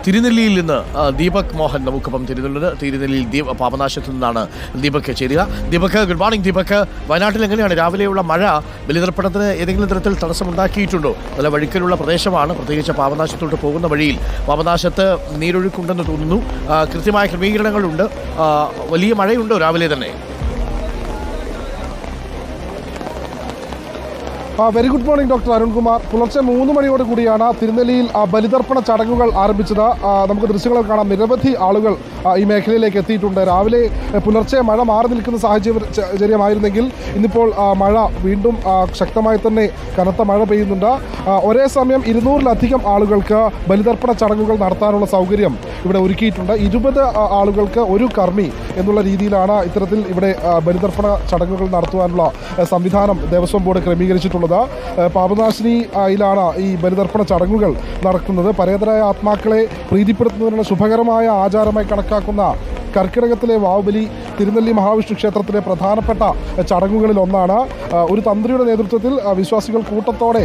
തിരുനെല്ലിയിൽ നിന്ന് ദീപക് മോഹൻ നമുക്കൊപ്പം തിരുനെല്ലിയിൽ പാപനാശത്തു നിന്നാണ് ദീപക് ചേരുക. Deepak, good morning. ദീപക്, വയനാട്ടിൽ എങ്ങനെയാണ് രാവിലെയുള്ള മഴ ബലിതർപ്പണത്തിന് ഏതെങ്കിലും തരത്തിൽ തടസ്സമുണ്ടാക്കിയിട്ടുണ്ടോ? നല്ല വഴിക്കലുള്ള പ്രദേശമാണ്, പ്രത്യേകിച്ച് പാപനാശത്തോട്ട് പോകുന്ന വഴിയിൽ പാപനാശത്ത് നീരൊഴുക്കുണ്ടെന്ന് തോന്നുന്നു. കൃത്യമായ ക്രമീകരണങ്ങളുണ്ട്. വലിയ മഴയുണ്ടോ രാവിലെ തന്നെ? Very good morning doctor Arunkumar. പുലർച്ചെ 3 മണിയോട് കൂടിയാണ് തിരുനെല്ലിയിൽ ബലിതർപ്പണ ചടങ്ങുകൾ ആരംഭിച്ചത്. നമുക്ക് ദൃശ്യങ്ങൾ കാണാം. നിരവധി ആളുകൾ ഈ മേഖലയിലേക്ക് എത്തിയിട്ടുണ്ട്. രാവിലെ പുലർച്ചെ മഴ മാറി നിൽക്കുന്ന സാഹചര്യമായിരുന്നെങ്കിൽ ഇന്നിപ്പോൾ മഴ വീണ്ടും ശക്തമായി തന്നെ കനത്ത മഴ പെയ്യുന്നുണ്ട്. ഒരേ സമയം 200-ലധികം ആളുകൾക്ക് ബലിതർപ്പണ ചടങ്ങുകൾ നടത്താനുള്ള സൗകര്യം ഇവിടെ ഒരുക്കിയിട്ടുണ്ട്. 20 ആളുകൾക്ക് ഒരു കർമ്മി എന്നുള്ള രീതിയിലാണ് ഇത്തരത്തിൽ ഇവിടെ ബലിതർപ്പണ ചടങ്ങുകൾ നടത്തുവാനുള്ള സംവിധാനം ദേവസ്വം ബോർഡ് ക്രമീകരിച്ചിട്ടുള്ളത്. പാപനാശിനിയിലാണ് ഈ ബലിതർപ്പണ ചടങ്ങുകൾ നടക്കുന്നത്. പരേതരായ ആത്മാക്കളെ പ്രീതിപ്പെടുത്തുന്നതിനുള്ള ശുഭകരമായ ആചാരമായി കണക്കാക്കുന്ന കർക്കിടകത്തിലെ വാവുബലി തിരുനെല്ലി മഹാവിഷ്ണു ക്ഷേത്രത്തിലെ പ്രധാനപ്പെട്ട ചടങ്ങുകളിൽ ഒന്നാണ്. ഒരു തന്ത്രിയുടെ നേതൃത്വത്തിൽ വിശ്വാസികൾ കൂട്ടത്തോടെ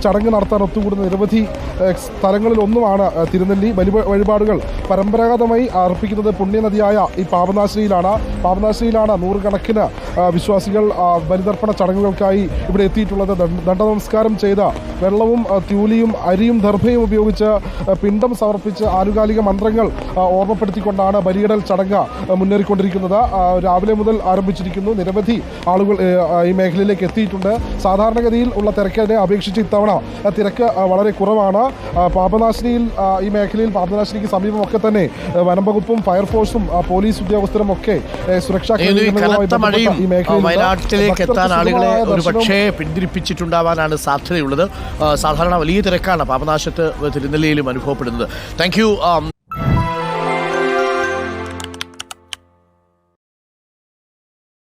ചടങ്ങ് നടത്താൻ ഒത്തുകൂടുന്ന നിരവധി സ്ഥലങ്ങളിൽ ഒന്നുമാണ് തിരുനെല്ലി. വഴിപാടുകൾ പരമ്പരാഗതമായി അർപ്പിക്കുന്നത് പുണ്യനദിയായ ഈ പാപനാശിനിയിലാണ് നൂറുകണക്കിന് വിശ്വാസികൾ ബലിതർപ്പണ ചടങ്ങുകൾക്കായി ഇവിടെ എത്തിയിട്ടുള്ളത്. ദണ്ഡനമസ്കാരം ചെയ്ത വെള്ളവും ത്യൂലിയും അരിയും ദർഭയും ഉപയോഗിച്ച് പിണ്ടം സമർപ്പിച്ച് ആനുകാലിക മന്ത്രങ്ങൾ ഓർമ്മപ്പെടുത്തിക്കൊണ്ടാണ് ബലിയിടൽ ചടങ്ങ് മുന്നേറിക്കൊണ്ടിരിക്കുന്നത്. രാവിലെ മുതൽ ആരംഭിച്ചിരിക്കുന്നു. നിരവധി ആളുകൾ ഈ മേഖലയിലേക്ക് എത്തിയിട്ടുണ്ട്. സാധാരണഗതിയിൽ ഉള്ള തിരക്കിനെ അപേക്ഷിച്ച് ഇത്തവണ തിരക്ക് വളരെ കുറവാണ്. പാപനാശിനിയിൽ ഈ മേഖലയിൽ പാപനാശിനിക്ക് സമീപമൊക്കെ തന്നെ വനം വകുപ്പും ഫയർഫോഴ്സും പോലീസ് ഉദ്യോഗസ്ഥരും ഒക്കെ സുരക്ഷാ വയനാട്ടിലേക്ക് എത്താൻ ആളുകളെ ഒരുപക്ഷെ പിന്തിരിപ്പിച്ചിട്ടുണ്ടാവാനാണ് സാധ്യതയുള്ളത്. സാധാരണ വലിയ തിരക്കാണ് പാപനാശത്ത് തിരുനെല്ലിയിലും അനുഭവപ്പെടുന്നത്. Thank you.